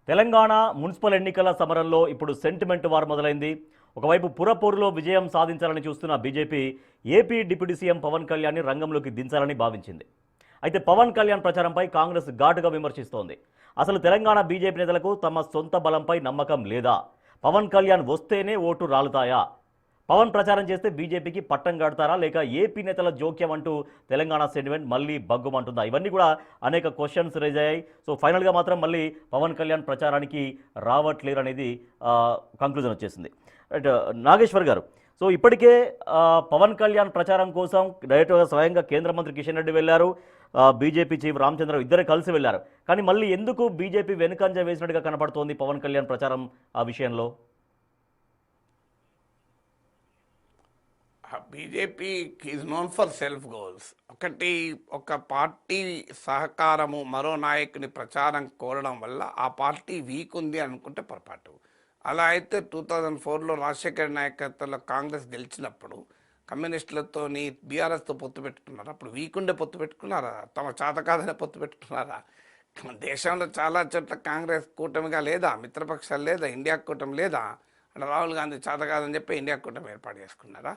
Telangana municipal ఎన్నికల సమరంలో ఇప్పుడు సెంటిమెంట్ వార్ మొదలైంది. ఒకవైపు పురపోరులో విజయం సాధించాలని చూస్తున్న BJP AP deputy CM Pawan కళ్యాణ్ని రంగంలోకి దించాలని భావించింది. అయితే పవన్ కళ్యాణ్ ప్రచారంపై కాంగ్రెస్ ఘాటుగా విమర్శిస్తోంది. అసలు తెలంగాణ బీజేపీ నేతలకు తమ సొంత బలంపై నమ్మకం లేదా? పవన్ కళ్యాణ్ వస్తేనే ఓటు రాలుతాయా? పవన్ ప్రచారం చేస్తే బీజేపీకి పట్టం కడతారా, లేక ఏపీ నేతల జోక్యం అంటూ తెలంగాణ సెంటిమెంట్ మళ్ళీ బగ్గుమంటుందా? ఇవన్నీ కూడా అనేక క్వశ్చన్స్ రైజ్ అయ్యాయి. సో ఫైనల్గా మాత్రం మళ్ళీ పవన్ కళ్యాణ్ ప్రచారానికి రావట్లేరు అనేది కంక్లూజన్ వచ్చేసింది. రైట్, నాగేశ్వర్ గారు, సో ఇప్పటికే పవన్ కళ్యాణ్ ప్రచారం కోసం డైరెక్ట్గా స్వయంగా కేంద్ర మంత్రి కిషన్ రెడ్డి వెళ్ళారు, బీజేపీ చీఫ్ రామచంద్ర ఇద్దరే కలిసి వెళ్ళారు. కానీ మళ్ళీ ఎందుకు బీజేపీ వెనుకంజ వేసినట్టుగా కనపడుతోంది పవన్ కళ్యాణ్ ప్రచారం ఆ విషయంలో? BJP is known for self goals. ఒక పార్టీ సహకారము మరో నాయకుని ప్రచారం కోరడం వల్ల ఆ పార్టీ వీక్ ఉంది అనుకుంటే పొరపాటు. అలా అయితే 2004లో రాజశేఖర్ నాయకత్వంలో కాంగ్రెస్ గెలిచినప్పుడు కమ్యూనిస్టులతోని బీఆర్ఎస్తో పొత్తు పెట్టుకున్నారు. అప్పుడు వీక్ ఉండే పొత్తు పెట్టుకున్నారా? తమ చేత కాదనే పొత్తు పెట్టుకున్నారా? దేశంలో చాలా చోట్ల కాంగ్రెస్ కూటమిగా లేదా, మిత్రపక్షాలు లేదా, ఇండియా కూటమి లేదా, అంటే రాహుల్ గాంధీ చేత కాదని చెప్పి ఇండియా కూటమి ఏర్పాటు చేసుకున్నారా?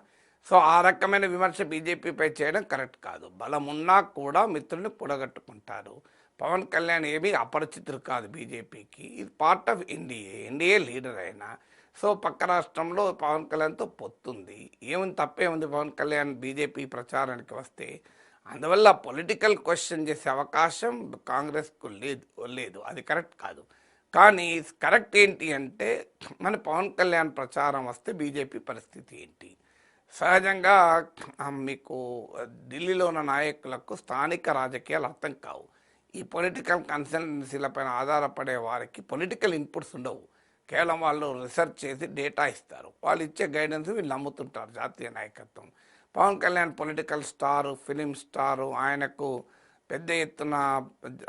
సో ఆ రకమైన విమర్శ బీజేపీపై చేయడం కరెక్ట్ కాదు. బలం ఉన్నా కూడా మిత్రుల్ని కూడగట్టుకుంటారు. పవన్ కళ్యాణ్ ఏమీ అపరిచితుడు కాదు బీజేపీకి. ఇది పార్ట్ ఆఫ్ ఎన్డీఏ లీడర్ అయినా. సో పక్క రాష్ట్రంలో పవన్ కళ్యాణ్తో పొత్తుంది. ఏముంది, తప్పేముంది పవన్ కళ్యాణ్ బీజేపీ ప్రచారానికి వస్తే? అందువల్ల పొలిటికల్ క్వశ్చన్ చేసే అవకాశం కాంగ్రెస్కు లేదు. అది కరెక్ట్ కాదు. కానీ కరెక్ట్ ఏంటి అంటే, మన పవన్ కళ్యాణ్ ప్రచారం వస్తే బీజేపీ పరిస్థితి ఏంటి? సహజంగా మీకు ఢిల్లీలో ఉన్న నాయకులకు స్థానిక రాజకీయాలు అర్థం కావు. ఈ పొలిటికల్ కన్సల్టెన్సీలపైన ఆధారపడే వారికి పొలిటికల్ ఇన్పుట్స్ ఉండవు. కేవలం వాళ్ళు రీసెర్చ్ చేసి డేటా ఇస్తారు. వాళ్ళు ఇచ్చే గైడెన్స్ వీళ్ళు నమ్ముతుంటారు జాతీయ నాయకత్వం. Pawan Kalyan political star, film star. ఆయనకు పెద్ద ఎత్తున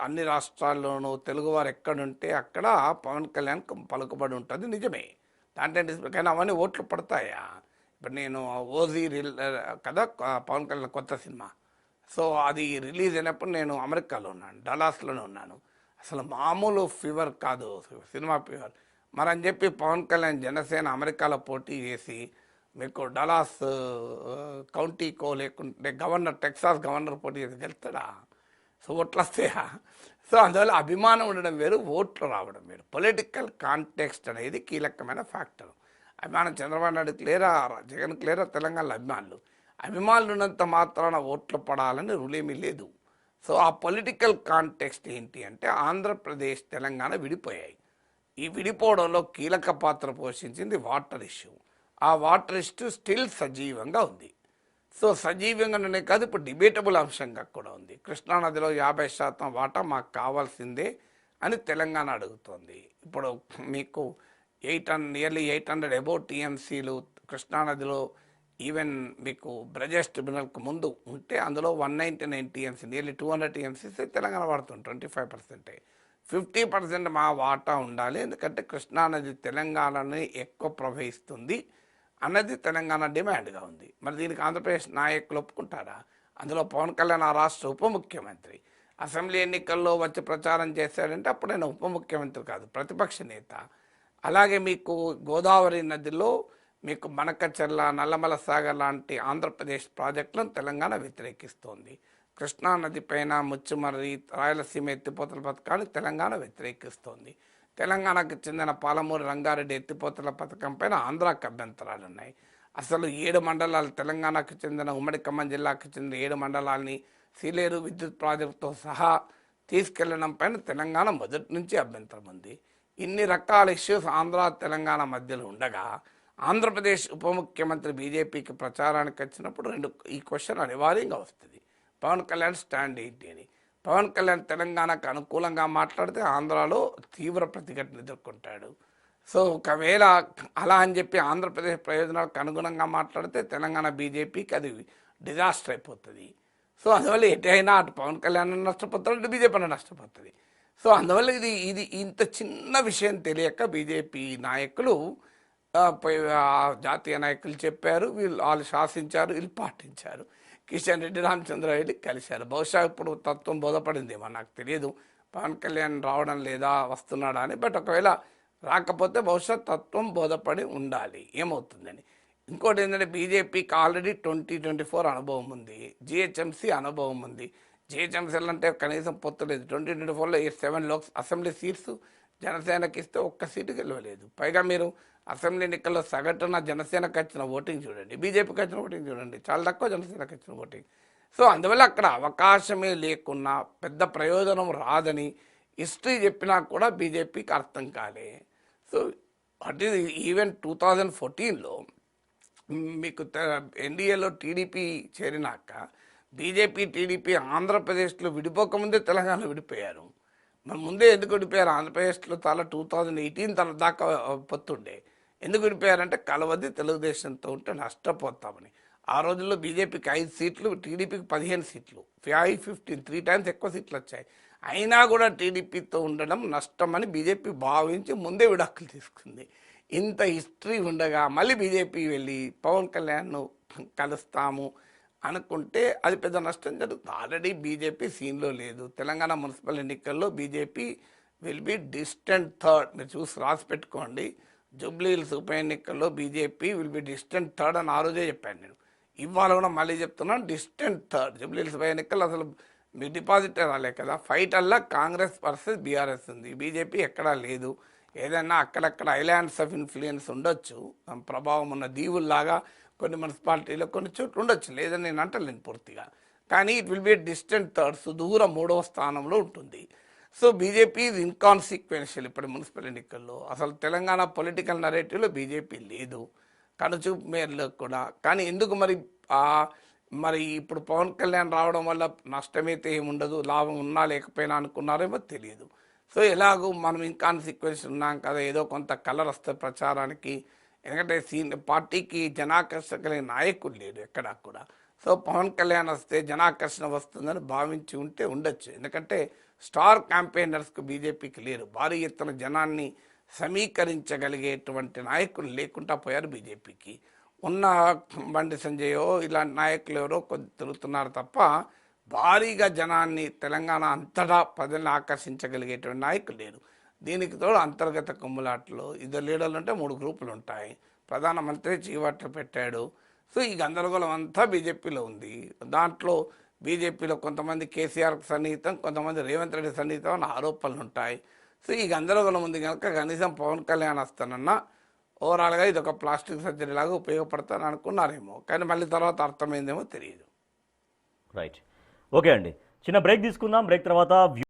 అన్ని రాష్ట్రాల్లోనూ తెలుగువారు ఎక్కడుంటే అక్కడ పవన్ కళ్యాణ్ పలుకుబడి ఉంటుంది, నిజమే. దాంట్లో కానీ అవన్నీ ఓట్లు పడతాయా? ఇప్పుడు నేను ఓజీ కదా పవన్ కళ్యాణ్ కొత్త సినిమా, సో అది రిలీజ్ అయినప్పుడు నేను అమెరికాలో ఉన్నాను, డలాస్లోనే ఉన్నాను. అసలు మామూలు ఫీవర్ కాదు, సినిమా ఫీవర్. మరి అని చెప్పి పవన్ కళ్యాణ్ జనసేన అమెరికాలో పోటీ చేసి మీకు డలాస్ కౌంటీకో లేకుంటే టెక్సాస్ గవర్నర్ పోటీ చేసి గెలుస్తాడా? సో ఓట్లు వస్తాయా? సో అందువల్ల అభిమానం ఉండడం వేరు, ఓట్లు రావడం వేరు. పొలిటికల్ కాంటెక్స్ట్ అనేది కీలకమైన ఫ్యాక్టర్. అభిమానం చంద్రబాబు నాయుడుకి లేరా, జగన్కి లేరా తెలంగాణలో అభిమానులు ఉన్నంత మాత్రాన ఓట్లు పడాలని రూల్ ఏమీ లేదు. సో ఆ పొలిటికల్ కాంటెక్స్ట్ ఏంటి అంటే, ఆంధ్రప్రదేశ్ తెలంగాణ విడిపోయాయి. ఈ విడిపోవడంలో కీలక పాత్ర పోషించింది వాటర్ ఇష్యూ. ఆ వాటర్ ఇష్యూ స్టిల్ సజీవంగా ఉంది. సో సజీవంగానే కాదు, ఇప్పుడు డిబేటబుల్ అంశంగా కూడా ఉంది. కృష్ణానదిలో 50% వాటా మాకు కావాల్సిందే అని తెలంగాణ అడుగుతోంది. ఇప్పుడు మీకు నియర్లీ 800 అబౌవ్ టీఎంసీలు కృష్ణానదిలో ఈవెన్ మీకు బ్రజెస్ ట్రిబ్యునల్కు ముందు ఉంటే అందులో 199 టీఎంసీ, నియర్లీ 200 టీఎంసీస్ తెలంగాణ వాడుతుంది. 25%. 50% మా వాటా ఉండాలి, ఎందుకంటే కృష్ణానది తెలంగాణని ఎక్కువ ప్రవహిస్తుంది అన్నది తెలంగాణ డిమాండ్గా ఉంది. మరి దీనికి ఆంధ్రప్రదేశ్ నాయకులు ఒప్పుకుంటారా? అందులో పవన్ కళ్యాణ్ ఆ రాష్ట్ర ఉప ముఖ్యమంత్రి. అసెంబ్లీ ఎన్నికల్లో వచ్చి ప్రచారం చేశాడంటే అప్పుడైనా ఉప ముఖ్యమంత్రి కాదు, ప్రతిపక్ష నేత. అలాగే మీకు గోదావరి నదిలో మీకు మనకచెర్ల, నల్లమల సాగర్ లాంటి ఆంధ్రప్రదేశ్ ప్రాజెక్టులను తెలంగాణ వ్యతిరేకిస్తోంది. కృష్ణానది పైన ముచ్చుమర్రి, రాయలసీమ ఎత్తిపోతల పథకాన్ని తెలంగాణ వ్యతిరేకిస్తోంది. తెలంగాణకు చెందిన పాలమూరు రంగారెడ్డి ఎత్తిపోతల పథకం పైన ఆంధ్రాకి అభ్యంతరాలు ఉన్నాయి. అసలు 7 మండలాలు, తెలంగాణకు చెందిన ఉమ్మడి ఖమ్మం జిల్లాకు చెందిన 7 మండలాల్ని సీలేరు విద్యుత్ ప్రాజెక్టుతో సహా తీసుకెళ్లడం పైన తెలంగాణ మొదటి నుంచి అభ్యంతరం ఉంది. ఇన్ని రకాల ఇష్యూస్ ఆంధ్ర తెలంగాణ మధ్యలో ఉండగా ఆంధ్రప్రదేశ్ ఉప ముఖ్యమంత్రి బీజేపీకి ప్రచారానికి వచ్చినప్పుడు ఈ క్వశ్చన్ అనివార్యంగా వస్తుంది. పవన్ కళ్యాణ్ స్టాండ్ ఏంటి అని. పవన్ కళ్యాణ్ తెలంగాణకు అనుకూలంగా మాట్లాడితే ఆంధ్రాలో తీవ్ర ప్రతిఘటన ఎదుర్కొంటాడు. సో ఒకవేళ అలా అని చెప్పి ఆంధ్రప్రదేశ్ ప్రయోజనాలకు అనుగుణంగా మాట్లాడితే తెలంగాణ బీజేపీకి అది డిజాస్టర్ అయిపోతుంది. సో అందువల్ల ఎటైనా అటు పవన్ కళ్యాణ్ నష్టపోతాడు, ఇటు బీజేపీ నష్టపోతుంది. సో అందువల్ల ఇది ఇంత చిన్న విషయం తెలియక బీజేపీ నాయకులు జాతీయ నాయకులు చెప్పారు, వాళ్ళు శాసించారు, వీళ్ళు పాటించారు. కిషన్ రెడ్డి, రామచంద్ర రెడ్డి కలిశారు. బహుశా ఇప్పుడు తత్వం బోధపడిందేమో నాకు తెలియదు. పవన్ కళ్యాణ్ రావడం లేదా వస్తున్నాడా అని. బట్ ఒకవేళ రాకపోతే బహుశా తత్వం బోధపడి ఉండాలి ఏమవుతుందని. ఇంకోటి ఏంటంటే బీజేపీకి ఆల్రెడీ 2024 అనుభవం ఉంది, జిహెచ్ఎంసీ అనుభవం ఉంది. జిహెచ్ఎంసీలు అంటే కనీసం పొత్తు లేదు. 2024లో 7 అసెంబ్లీ సీట్స్ జనసేనకి ఇస్తే ఒక్క సీటు గెలవలేదు. పైగా మీరు అసెంబ్లీ ఎన్నికల్లో సగటున జనసేనకు వచ్చిన ఓటింగ్ చూడండి, బీజేపీకి వచ్చిన ఓటింగ్ చూడండి, చాలా తక్కువ జనసేనకు వచ్చిన ఓటింగ్. సో అందువల్ల అక్కడ అవకాశమే లేకున్నా పెద్ద ప్రయోజనం రాదని హిస్టరీ చెప్పినా కూడా బీజేపీకి అర్థం కాలే. సో అట్ ఈవెన్ 2014లో మీకు ఎన్డీఏలో టీడీపీ చేరినాక బీజేపీ టీడీపీ ఆంధ్రప్రదేశ్లో విడిపోకముందే తెలంగాణ విడిపోయారు. మరి ముందే ఎందుకు విడిపోయారు? ఆంధ్రప్రదేశ్లో చాలా 2018 తర్వాత దాకా పొత్తుండే. ఎందుకు విడిపోయారంటే కలవది తెలుగుదేశంతో ఉంటే నష్టపోతామని. ఆ రోజుల్లో బీజేపీకి 5 సీట్లు, టీడీపీకి 15 సీట్లు, 15 3 టైమ్స్ ఎక్కువ సీట్లు వచ్చాయి. అయినా కూడా టీడీపీతో ఉండడం నష్టమని బీజేపీ భావించి ముందే విడాకులు తీసుకుంది. ఇంత హిస్టరీ ఉండగా మళ్ళీ బీజేపీ వెళ్ళి పవన్ కళ్యాణ్ను కలుస్తాము అనుకుంటే అది పెద్ద నష్టం జరుగుతుంది. ఆల్రెడీ బీజేపీ సీన్లో లేదు. తెలంగాణ మున్సిపల్ ఎన్నికల్లో BJP will be distant third. మీరు చూసి రాసి పెట్టుకోండి. జూబ్లీహిల్స్ ఉప ఎన్నికల్లో BJP will be distant third అని ఆ రోజే చెప్పాను నేను. ఇవాళ కూడా మళ్ళీ చెప్తున్నాను, డిస్టెంట్ థర్డ్. జూబ్లీహిల్స్ ఉప ఎన్నికల్లో అసలు మీ డిపాజిటే రాలే కదా. ఫైట్ అల్లా కాంగ్రెస్ వర్సెస్ బీఆర్ఎస్ ఉంది, బీజేపీ ఎక్కడా లేదు. ఏదైనా అక్కడక్కడ ఐలాండ్స్ ఆఫ్ ఇన్ఫ్లుయెన్స్ ఉండొచ్చు, ప్రభావం ఉన్న దీవుల్లాగా కొన్ని మున్సిపాలిటీలో కొన్ని చోట్ల ఉండొచ్చు, లేదని నేను అంటలేను పూర్తిగా. కానీ it will be distant third, సుదూర 3వ స్థానంలో ఉంటుంది. సో బీజేపీ ఈజ్ ఇన్కాన్సిక్వెన్షియల్ ఇప్పుడు మున్సిపల్ ఎన్నికల్లో. అసలు తెలంగాణ పొలిటికల్ నరేటివ్లో బీజేపీ లేదు, కనుచూపు మేరలో కూడా. కానీ ఎందుకు మరి ఇప్పుడు పవన్ కళ్యాణ్ రావడం వల్ల నష్టమైతే ఏముండదు, లాభం ఉన్నా లేకపోయినా అనుకున్నారేమో తెలియదు. సో ఎలాగో మనం ఇన్కాన్సిక్వెన్స్ ఉన్నాం కదా, ఏదో కొంత కలర్ వస్తే ప్రచారానికి. ఎందుకంటే పార్టీకి జనాకర్షణ కలిగిన నాయకుడు లేడు ఎక్కడా కూడా. సో పవన్ కళ్యాణ్ వస్తే జనాకర్షణ వస్తుందని భావించి ఉంటే ఉండొచ్చు. ఎందుకంటే స్టార్ క్యాంపెయినర్స్కు బీజేపీకి లేరు. భారీ ఎత్తున జనాన్ని సమీకరించగలిగేటువంటి నాయకులు లేకుండా పోయారు బీజేపీకి. ఉన్న బండి సంజయో ఇలాంటి నాయకులు ఎవరో కొద్ది తిరుగుతున్నారు తప్ప భారీగా జనాన్ని తెలంగాణ అంతటా ప్రజల్ని ఆకర్షించగలిగేటువంటి నాయకులు లేరు. దీనికి తోడు అంతర్గత కుమ్ములాటలు. 2 లీడర్లు ఉంటే 3 గ్రూపులు ఉంటాయి. ప్రధానమంత్రి చీవాట్లు పెట్టాడు. సో ఈ గందరగోళం అంతా బీజేపీలో ఉంది. దాంట్లో బీజేపీలో కొంతమంది కేసీఆర్కి సన్నిహితం, కొంతమంది రేవంత్ రెడ్డి సన్నిహితం అన్న ఆరోపణలు ఉంటాయి. సో ఈ గందరగోళం ఉంది కనుక కనీసం పవన్ కళ్యాణ్ వస్తానన్నా ఓవరాల్గా ఇది ఒక ప్లాస్టిక్ సర్జరీ లాగా ఉపయోగపడతాను అనుకున్నారేమో. కానీ మళ్ళీ తర్వాత అర్థమైందేమో తెలియదు. రైట్, ఓకే అండి, చిన్న బ్రేక్ తీసుకుందాం. బ్రేక్ తర్వాత